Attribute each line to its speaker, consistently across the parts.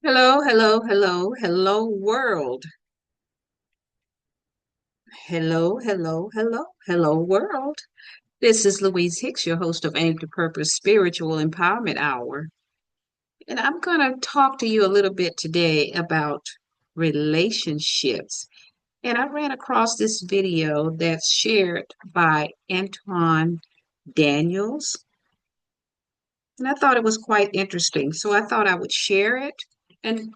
Speaker 1: Hello, hello, hello, hello, world. Hello, hello, hello, hello, world. This is Louise Hicks, your host of Aim to Purpose Spiritual Empowerment Hour. And I'm going to talk to you a little bit today about relationships. And I ran across this video that's shared by Daniels, and I thought it was quite interesting. So I thought I would share it and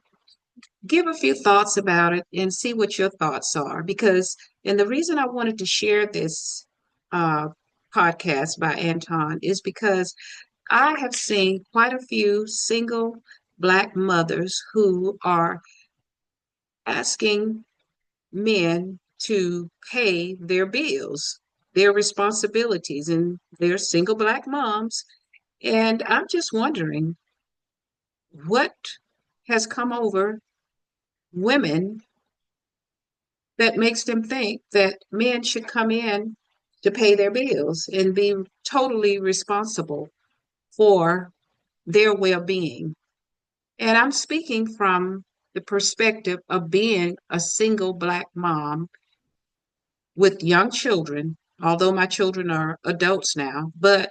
Speaker 1: give a few thoughts about it and see what your thoughts are. And the reason I wanted to share this uh, podcast by Anton is because I have seen quite a few single Black mothers who are asking men to pay their bills, their responsibilities, and they're single Black moms. And I'm just wondering what has come over women that makes them think that men should come in to pay their bills and be totally responsible for their well-being. And I'm speaking from the perspective of being a single Black mom with young children, although my children are adults now, but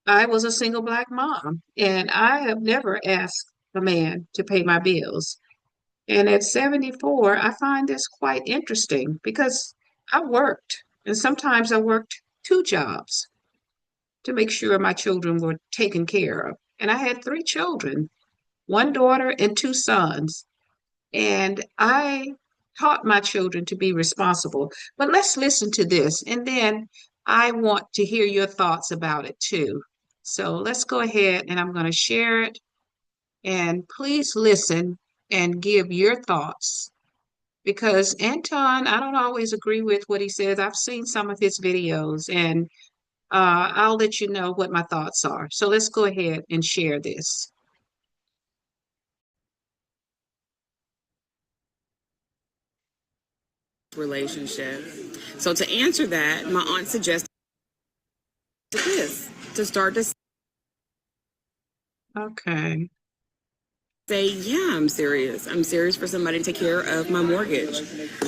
Speaker 1: I was a single Black mom and I have never asked a man to pay my bills. And at 74, I find this quite interesting because I worked, and sometimes I worked two jobs to make sure my children were taken care of. And I had three children, one daughter and two sons. And I taught my children to be responsible. But let's listen to this, and then I want to hear your thoughts about it too. So let's go ahead and I'm going to share it. And please listen and give your thoughts because Anton, I don't always agree with what he says. I've seen some of his videos and I'll let you know what my thoughts are. So let's go ahead and share this.
Speaker 2: Relationship. So to answer that, my aunt suggested this to start to
Speaker 1: Okay.
Speaker 2: say, yeah, I'm serious. I'm serious for somebody to take care of my mortgage.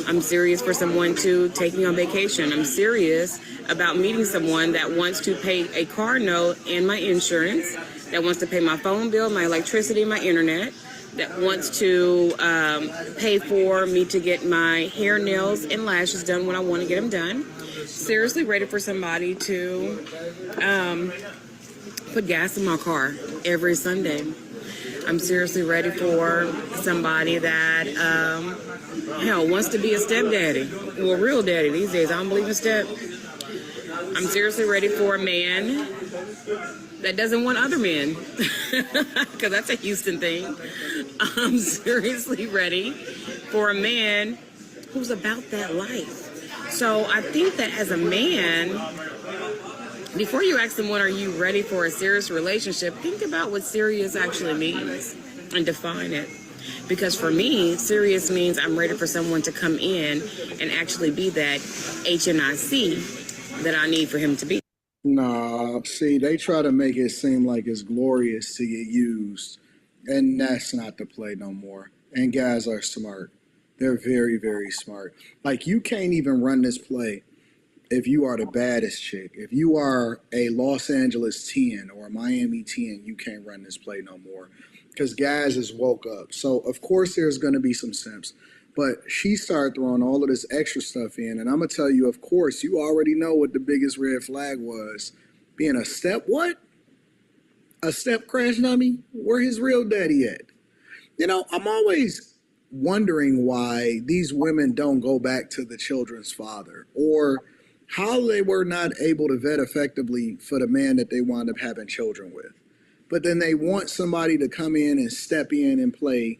Speaker 2: I'm serious for someone to take me on vacation. I'm serious about meeting someone that wants to pay a car note and my insurance, that wants to pay my phone bill, my electricity, my internet, that wants to pay for me to get my hair, nails, and lashes done when I want to get them done. Seriously ready for somebody to put gas in my car every Sunday. I'm seriously ready for somebody that, wants to be a stepdaddy. Well, real daddy these days. I don't believe in step. I'm seriously ready for a man that doesn't want other men, because that's a Houston thing. I'm seriously ready for a man who's about that life. So I think that as a man, before you ask someone, are you ready for a serious relationship, think about what serious actually means and define it. Because for me, serious means I'm ready for someone to come in and actually be that HNIC that I need for him to be.
Speaker 3: Nah, see, they try to make it seem like it's glorious to get used, and that's not the play no more. And guys are smart. They're very, very smart. Like, you can't even run this play if you are the baddest chick. If you are a Los Angeles 10 or a Miami 10, you can't run this play no more because guys is woke up. So, of course, there's going to be some simps. But she started throwing all of this extra stuff in. And I'm going to tell you, of course, you already know what the biggest red flag was. Being a step what? A step crash dummy? Where his real daddy at? You know, I'm always wondering why these women don't go back to the children's father or how they were not able to vet effectively for the man that they wound up having children with. But then they want somebody to come in and step in and play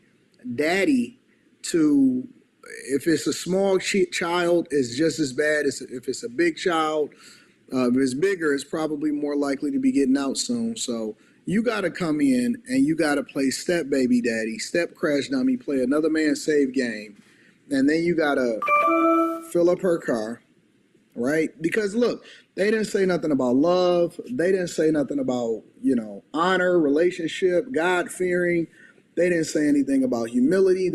Speaker 3: daddy to, if it's a small child, it's just as bad as if it's a big child. If it's bigger, it's probably more likely to be getting out soon. So you got to come in and you got to play step baby daddy, step crash dummy, play another man's save game. And then you got to fill up her car, right? Because look, they didn't say nothing about love. They didn't say nothing about, honor, relationship, God fearing. They didn't say anything about humility.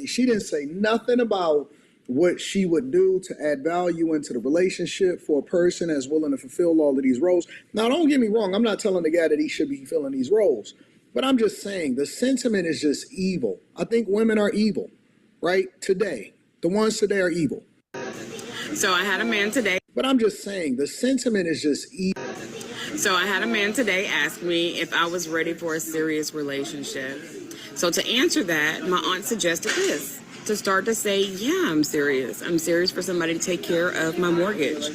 Speaker 3: She didn't say nothing about what she would do to add value into the relationship for a person that's willing to fulfill all of these roles. Now, don't get me wrong. I'm not telling the guy that he should be filling these roles, but I'm just saying the sentiment is just evil. I think women are evil, right? Today, the ones today are evil.
Speaker 2: So I had a man today.
Speaker 3: But I'm just saying the sentiment is just evil.
Speaker 2: So I had a man today ask me if I was ready for a serious relationship. So to answer that, my aunt suggested this, to start to say, yeah, I'm serious. I'm serious for somebody to take care of my mortgage.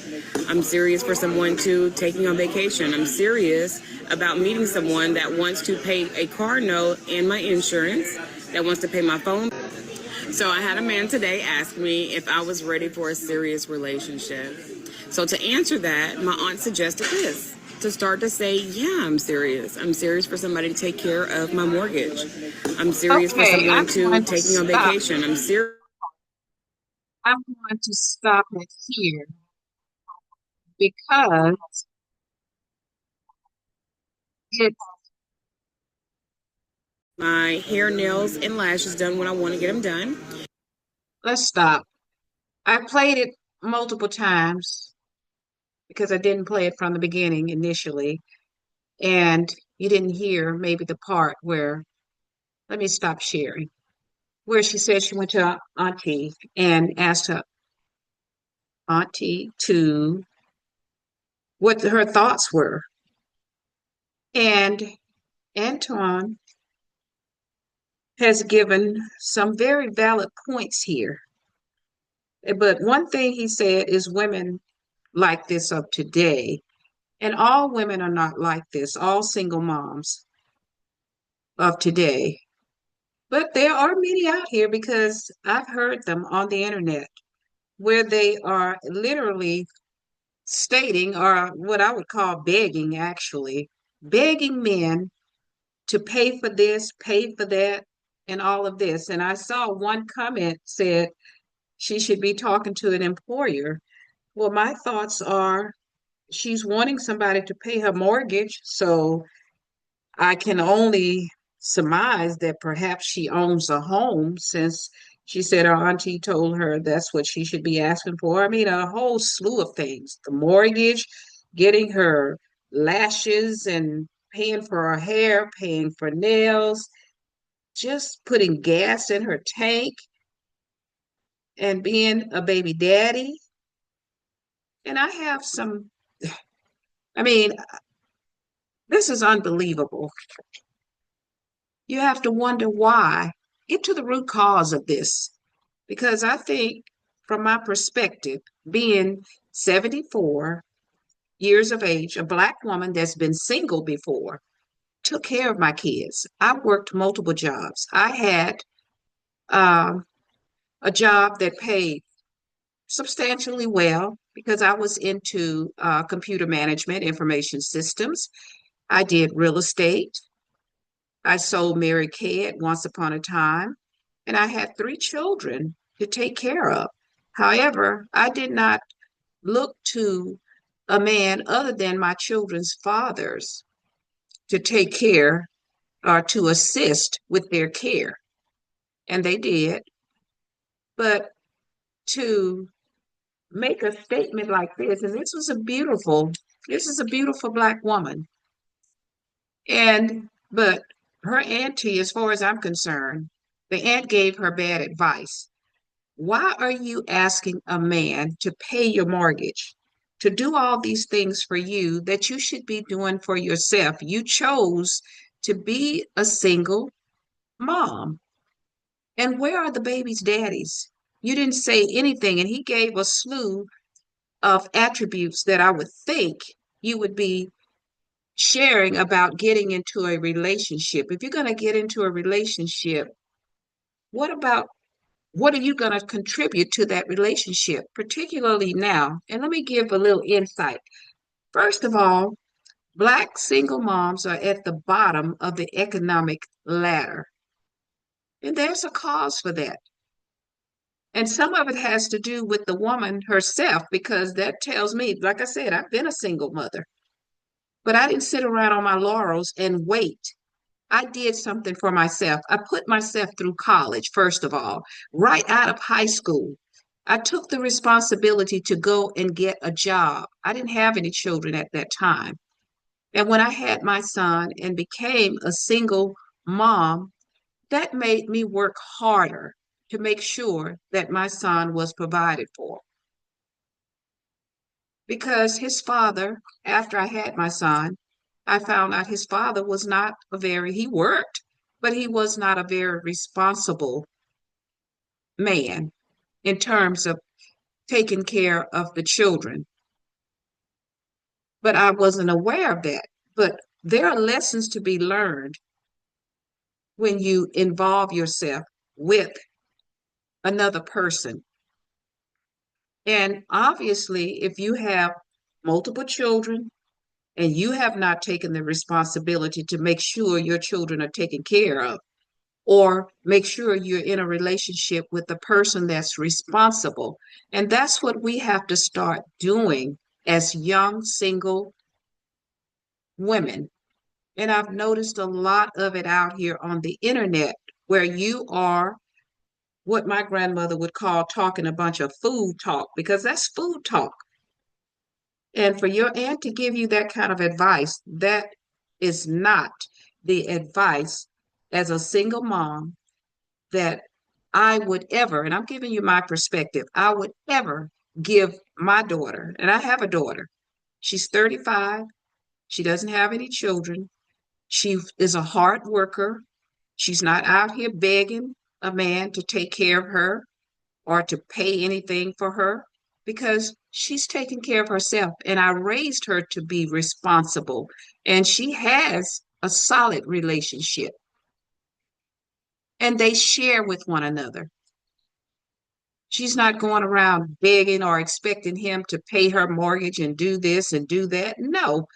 Speaker 2: I'm serious for someone to take me on vacation. I'm serious about meeting someone that wants to pay a car note and my insurance, that wants to pay my phone. So I had a man today ask me if I was ready for a serious relationship. So to answer that, my aunt suggested this, to start to say, yeah, I'm serious. I'm serious for somebody to take care of my mortgage. I'm serious for someone to take me on vacation. I'm serious.
Speaker 1: I'm going to stop it here because it's
Speaker 2: My hair, nails, and lashes done when I want to get them done.
Speaker 1: let's stop. I played it multiple times because I didn't play it from the beginning initially, and you didn't hear maybe the part where, let me stop sharing, where she said she went to her auntie and asked her auntie to what her thoughts were. And Anton has given some very valid points here. But one thing he said is women like this of today, and all women are not like this, all single moms of today. But there are many out here because I've heard them on the internet where they are literally stating, or what I would call begging, actually, begging men to pay for this, pay for that, and all of this. And I saw one comment said she should be talking to an employer. Well, my thoughts are she's wanting somebody to pay her mortgage, so I can only surmise that perhaps she owns a home since she said her auntie told her that's what she should be asking for. I mean, a whole slew of things. The mortgage, getting her lashes and paying for her hair, paying for nails, just putting gas in her tank and being a baby daddy. And I have some, I mean, this is unbelievable. You have to wonder why. Get to the root cause of this. Because I think, from my perspective, being 74 years of age, a Black woman that's been single before, took care of my kids. I worked multiple jobs. I had um, a job that paid substantially well because I was into computer management, information systems. I did real estate. I sold Mary Kay at once upon a time, and I had three children to take care of. However, I did not look to a man other than my children's fathers to take care or to assist with their care. And they did. But to make a statement like this, and this is a beautiful Black woman. But her auntie, as far as I'm concerned, the aunt gave her bad advice. Why are you asking a man to pay your mortgage, to do all these things for you that you should be doing for yourself? You chose to be a single mom. And where are the baby's daddies? You didn't say anything, and he gave a slew of attributes that I would think you would be sharing about getting into a relationship. If you're going to get into a relationship, what about what are you going to contribute to that relationship, particularly now? And let me give a little insight. First of all, Black single moms are at the bottom of the economic ladder. And there's a cause for that. And some of it has to do with the woman herself, because that tells me, like I said, I've been a single mother, but I didn't sit around on my laurels and wait. I did something for myself. I put myself through college, first of all, right out of high school. I took the responsibility to go and get a job. I didn't have any children at that time. And when I had my son and became a single mom, that made me work harder to make sure that my son was provided for. Because his father, after I had my son, I found out his father was not he worked, but he was not a very responsible man in terms of taking care of the children. But I wasn't aware of that. But there are lessons to be learned when you involve yourself with another person. And obviously, if you have multiple children and you have not taken the responsibility to make sure your children are taken care of, or make sure you're in a relationship with the person that's responsible. And that's what we have to start doing as young single women. And I've noticed a lot of it out here on the internet where you are what my grandmother would call talking a bunch of food talk, because that's food talk. And for your aunt to give you that kind of advice, that is not the advice as a single mom that I would ever, and I'm giving you my perspective, I would ever give my daughter, and I have a daughter. She's 35. She doesn't have any children. She is a hard worker. She's not out here begging a man to take care of her or to pay anything for her because she's taking care of herself. And I raised her to be responsible. And she has a solid relationship and they share with one another. She's not going around begging or expecting him to pay her mortgage and do this and do that. No.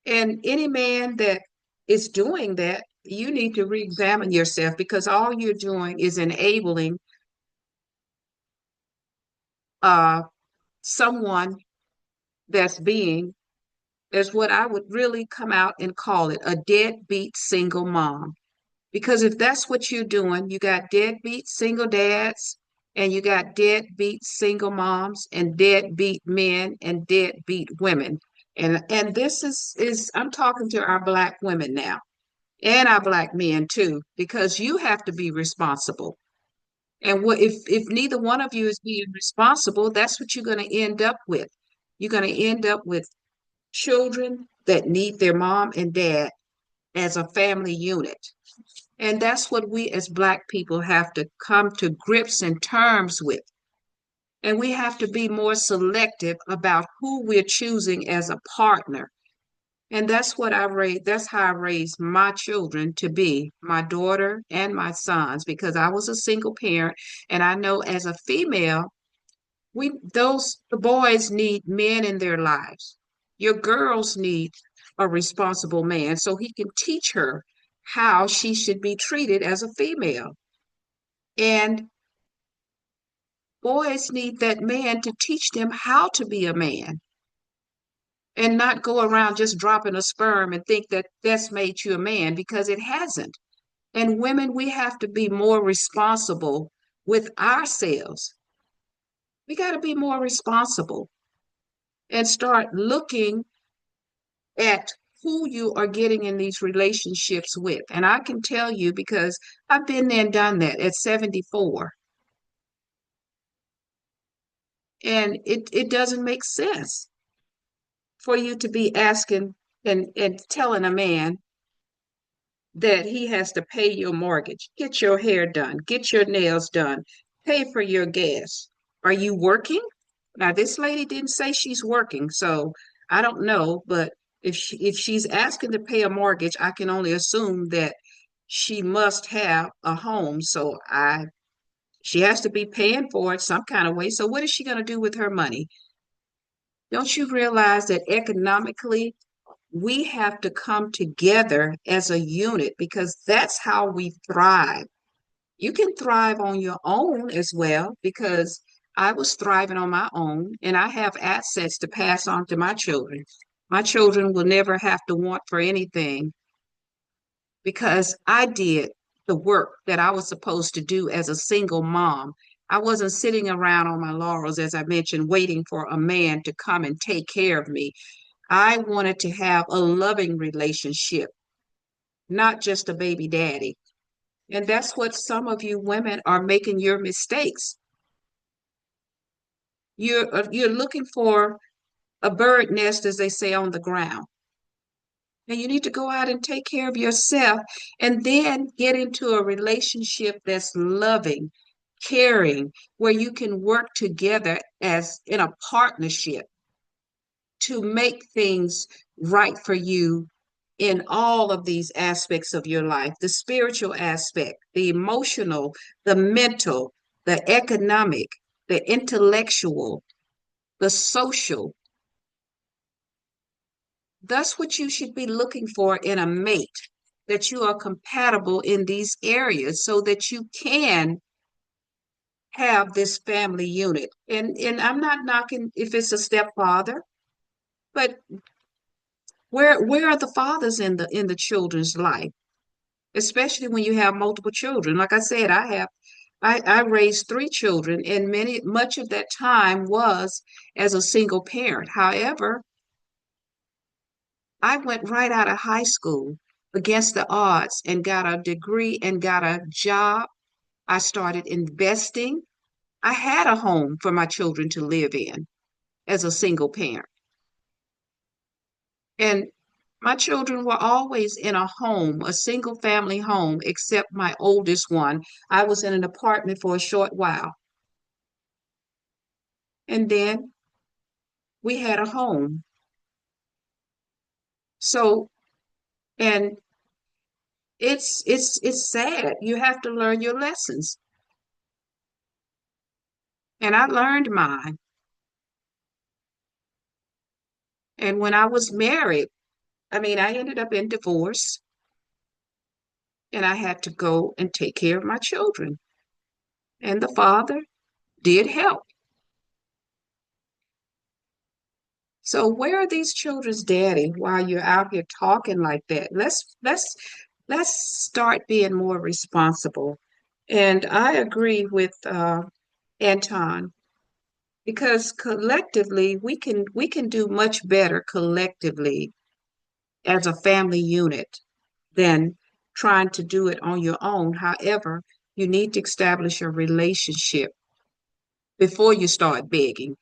Speaker 1: And any man that is doing that, you need to re-examine yourself because all you're doing is enabling uh, someone that's being, is what I would really come out and call it, a deadbeat single mom. Because if that's what you're doing, you got deadbeat single dads, and you got deadbeat single moms, and deadbeat men, and deadbeat women. And this is I'm talking to our black women now, and our black men too, because you have to be responsible. And what if neither one of you is being responsible, that's what you're going to end up with. You're going to end up with children that need their mom and dad as a family unit. And that's what we as Black people have to come to grips and terms with. And we have to be more selective about who we're choosing as a partner. And that's how I raised my children to be, my daughter and my sons, because I was a single parent. And I know as a female, the boys need men in their lives. Your girls need a responsible man so he can teach her how she should be treated as a female. And boys need that man to teach them how to be a man and not go around just dropping a sperm and think that that's made you a man because it hasn't. And women, we have to be more responsible with ourselves. We got to be more responsible and start looking at who you are getting in these relationships with. And I can tell you because I've been there and done that at 74. And it doesn't make sense for you to be asking and telling a man that he has to pay your mortgage, get your hair done, get your nails done, pay for your gas. Are you working? Now, this lady didn't say she's working, so I don't know, but if she's asking to pay a mortgage, I can only assume that she must have a home. So she has to be paying for it some kind of way. So what is she going to do with her money? Don't you realize that economically we have to come together as a unit because that's how we thrive. You can thrive on your own as well because I was thriving on my own and I have assets to pass on to my children. My children will never have to want for anything because I did the work that I was supposed to do as a single mom. I wasn't sitting around on my laurels, as I mentioned, waiting for a man to come and take care of me. I wanted to have a loving relationship, not just a baby daddy. And that's what some of you women are making your mistakes. You're looking for a bird nest, as they say, on the ground. And you need to go out and take care of yourself and then get into a relationship that's loving, caring, where you can work together as in a partnership to make things right for you in all of these aspects of your life, the spiritual aspect, the emotional, the mental, the economic, the intellectual, the social. That's what you should be looking for in a mate, that you are compatible in these areas so that you can have this family unit. And I'm not knocking if it's a stepfather, but where are the fathers in the children's life, especially when you have multiple children? Like I said, I raised three children, and much of that time was as a single parent. However, I went right out of high school against the odds and got a degree and got a job. I started investing. I had a home for my children to live in as a single parent. And my children were always in a home, a single family home, except my oldest one. I was in an apartment for a short while. And then we had a home. So, and it's sad. You have to learn your lessons. And I learned mine. And when I was married, I mean, I ended up in divorce and I had to go and take care of my children. And the father did help. So where are these children's daddy while you're out here talking like that? Let's start being more responsible. And I agree with Anton, because collectively we can do much better collectively as a family unit than trying to do it on your own. However, you need to establish a relationship before you start begging.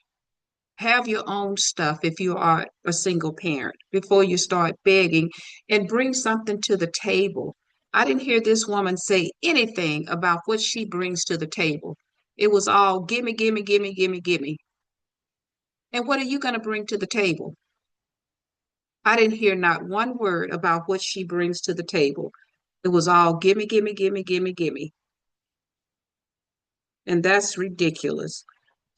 Speaker 1: Have your own stuff if you are a single parent before you start begging, and bring something to the table. I didn't hear this woman say anything about what she brings to the table. It was all gimme, gimme, gimme, gimme, gimme. And what are you going to bring to the table? I didn't hear not one word about what she brings to the table. It was all gimme, gimme, gimme, gimme, gimme. And that's ridiculous.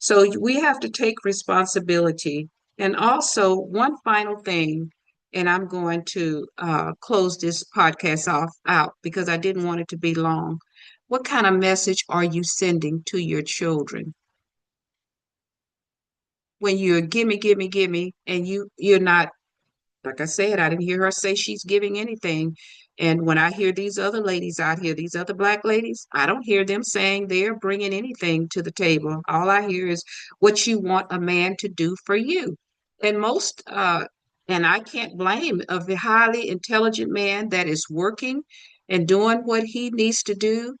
Speaker 1: So we have to take responsibility. And also, one final thing, and I'm going to close this podcast off out because I didn't want it to be long. What kind of message are you sending to your children when you're gimme, gimme, gimme, and you're not? Like I said, I didn't hear her say she's giving anything. And when I hear these other ladies out here, these other black ladies, I don't hear them saying they're bringing anything to the table. All I hear is what you want a man to do for you. And and I can't blame a highly intelligent man that is working and doing what he needs to do.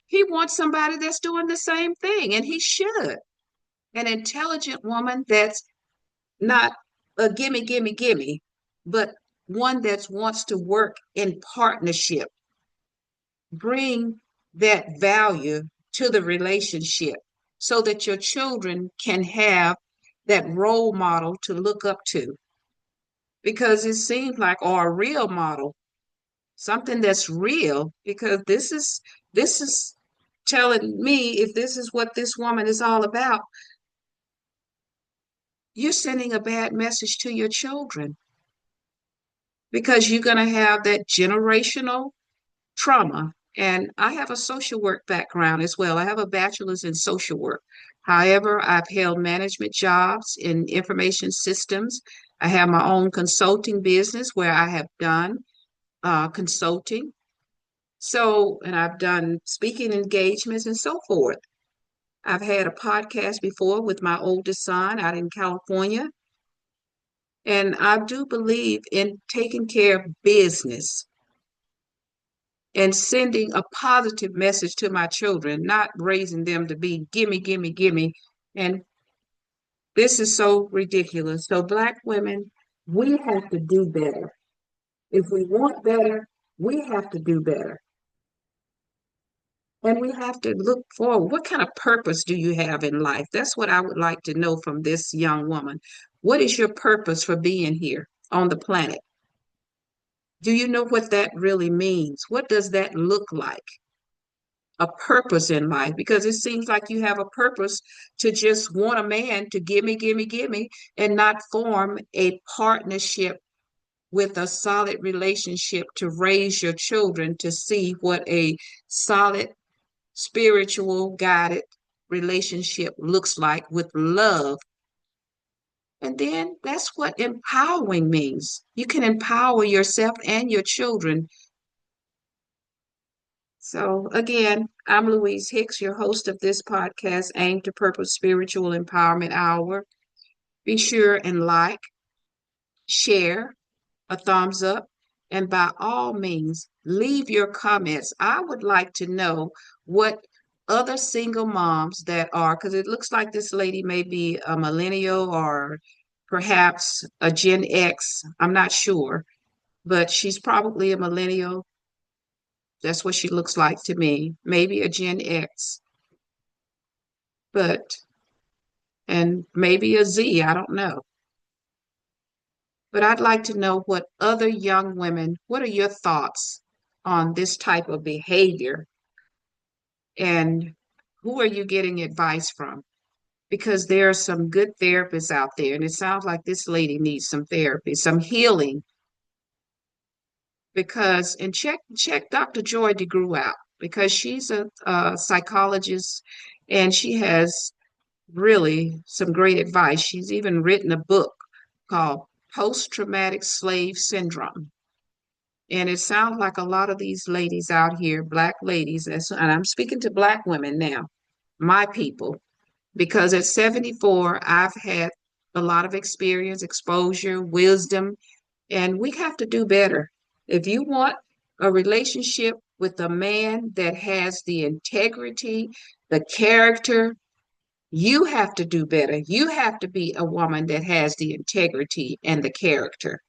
Speaker 1: He wants somebody that's doing the same thing, and he should. An intelligent woman that's not a gimme, gimme, gimme, but one that wants to work in partnership, bring that value to the relationship so that your children can have that role model to look up to. Because it seems like, or a real model, something that's real, because this is telling me if this is what this woman is all about, you're sending a bad message to your children because you're going to have that generational trauma. And I have a social work background as well. I have a bachelor's in social work. However, I've held management jobs in information systems. I have my own consulting business where I have done consulting. So, and I've done speaking engagements and so forth. I've had a podcast before with my oldest son out in California. And I do believe in taking care of business and sending a positive message to my children, not raising them to be gimme, gimme, gimme. And this is so ridiculous. So, Black women, we have to do better. If we want better, we have to do better. And we have to look forward. What kind of purpose do you have in life? That's what I would like to know from this young woman. What is your purpose for being here on the planet? Do you know what that really means? What does that look like? A purpose in life? Because it seems like you have a purpose to just want a man to gimme, gimme, gimme, and not form a partnership with a solid relationship to raise your children to see what a solid, spiritual, guided relationship looks like with love. And then that's what empowering means. You can empower yourself and your children. So, again, I'm Louise Hicks, your host of this podcast, Aim to Purpose Spiritual Empowerment Hour. Be sure and like, share, a thumbs up, and by all means, leave your comments. I would like to know what other single moms that are, because it looks like this lady may be a millennial or perhaps a Gen X. I'm not sure, but she's probably a millennial. That's what she looks like to me. Maybe a Gen X, but, and maybe a Z, I don't know. But I'd like to know what other young women, what are your thoughts on this type of behavior? And who are you getting advice from? Because there are some good therapists out there, and it sounds like this lady needs some therapy, some healing. Because, and check Dr. Joy DeGruy out, because she's a psychologist and she has really some great advice. She's even written a book called Post-Traumatic Slave Syndrome. And it sounds like a lot of these ladies out here, Black ladies, and I'm speaking to Black women now, my people, because at 74, I've had a lot of experience, exposure, wisdom, and we have to do better. If you want a relationship with a man that has the integrity, the character, you have to do better. You have to be a woman that has the integrity and the character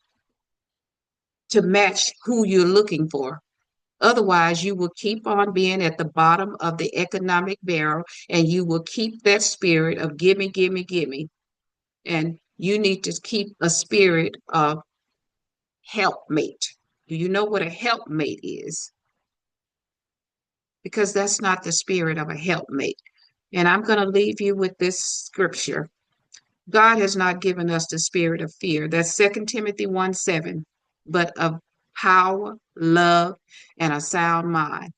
Speaker 1: to match who you're looking for. Otherwise, you will keep on being at the bottom of the economic barrel and you will keep that spirit of gimme, gimme, gimme. And you need to keep a spirit of helpmate. Do you know what a helpmate is? Because that's not the spirit of a helpmate. And I'm going to leave you with this scripture. God has not given us the spirit of fear. That's 2 Timothy 1:7, but of power, love, and a sound mind.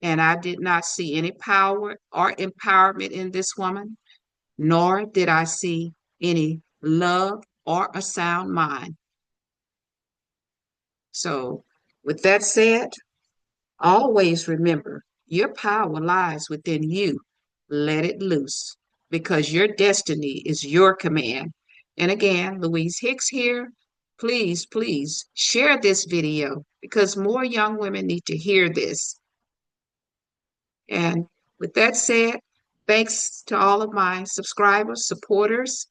Speaker 1: And I did not see any power or empowerment in this woman, nor did I see any love or a sound mind. So, with that said, always remember your power lies within you. Let it loose because your destiny is your command. And again, Louise Hicks here. Please, please share this video because more young women need to hear this. And with that said, thanks to all of my subscribers, supporters.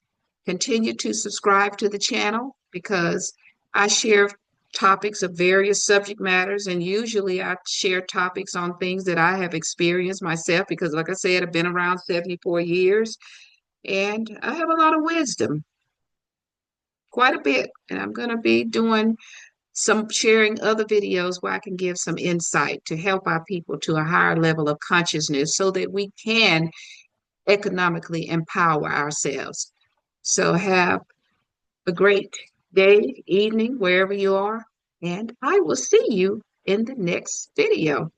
Speaker 1: Continue to subscribe to the channel because I share topics of various subject matters, and usually I share topics on things that I have experienced myself because, like I said, I've been around 74 years and I have a lot of wisdom, quite a bit, and I'm going to be doing some sharing other videos where I can give some insight to help our people to a higher level of consciousness so that we can economically empower ourselves. So have a great day, evening, wherever you are, and I will see you in the next video.